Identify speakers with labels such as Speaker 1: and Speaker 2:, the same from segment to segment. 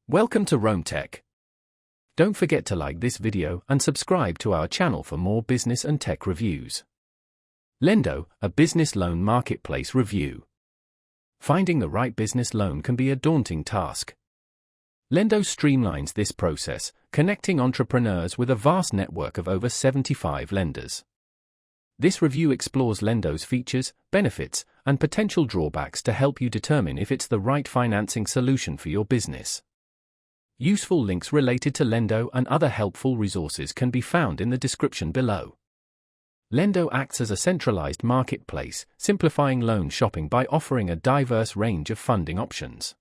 Speaker 1: Welcome to Rome Tech. Don't forget to like this video and subscribe to our channel for more business and tech reviews. Lendio, a business loan marketplace review. Finding the right business loan can be a daunting task. Lendio streamlines this process, connecting entrepreneurs with a vast network of over 75 lenders. This review explores Lendio's features, benefits, and potential drawbacks to help you determine if it's the right financing solution for your business. Useful links related to Lendio and other helpful resources can be found in the description below. Lendio acts as a centralized marketplace, simplifying loan shopping by offering a diverse range of funding options.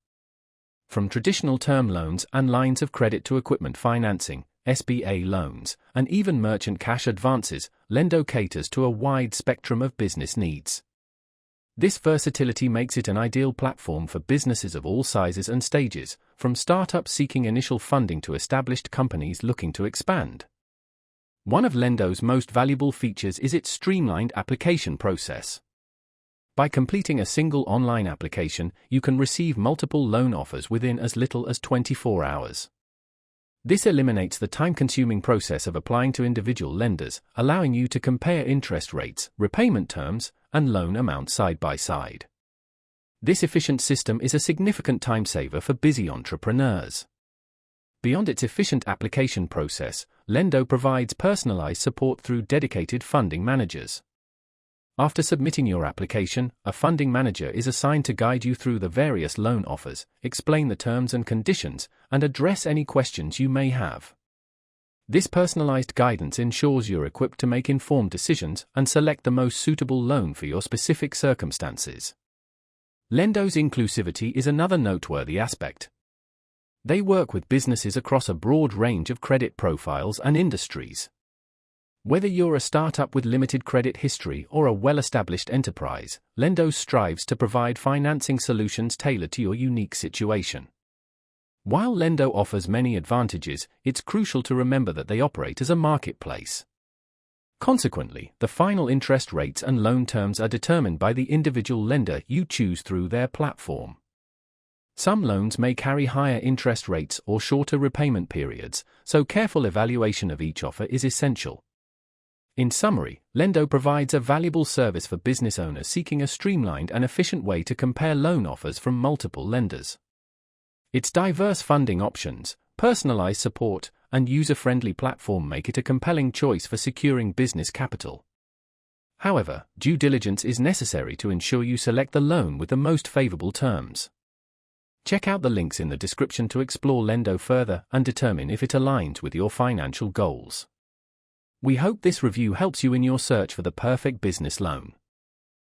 Speaker 1: From traditional term loans and lines of credit to equipment financing, SBA loans, and even merchant cash advances, Lendio caters to a wide spectrum of business needs. This versatility makes it an ideal platform for businesses of all sizes and stages, from startups seeking initial funding to established companies looking to expand. One of Lendio's most valuable features is its streamlined application process. By completing a single online application, you can receive multiple loan offers within as little as 24 hours. This eliminates the time-consuming process of applying to individual lenders, allowing you to compare interest rates, repayment terms, and loan amounts side by side. This efficient system is a significant time saver for busy entrepreneurs. Beyond its efficient application process, Lendio provides personalized support through dedicated funding managers. After submitting your application, a funding manager is assigned to guide you through the various loan offers, explain the terms and conditions, and address any questions you may have. This personalized guidance ensures you're equipped to make informed decisions and select the most suitable loan for your specific circumstances. Lendio's inclusivity is another noteworthy aspect. They work with businesses across a broad range of credit profiles and industries. Whether you're a startup with limited credit history or a well-established enterprise, Lendio strives to provide financing solutions tailored to your unique situation. While Lendio offers many advantages, it's crucial to remember that they operate as a marketplace. Consequently, the final interest rates and loan terms are determined by the individual lender you choose through their platform. Some loans may carry higher interest rates or shorter repayment periods, so careful evaluation of each offer is essential. In summary, Lendio provides a valuable service for business owners seeking a streamlined and efficient way to compare loan offers from multiple lenders. Its diverse funding options, personalized support, and user-friendly platform make it a compelling choice for securing business capital. However, due diligence is necessary to ensure you select the loan with the most favorable terms. Check out the links in the description to explore Lendio further and determine if it aligns with your financial goals. We hope this review helps you in your search for the perfect business loan.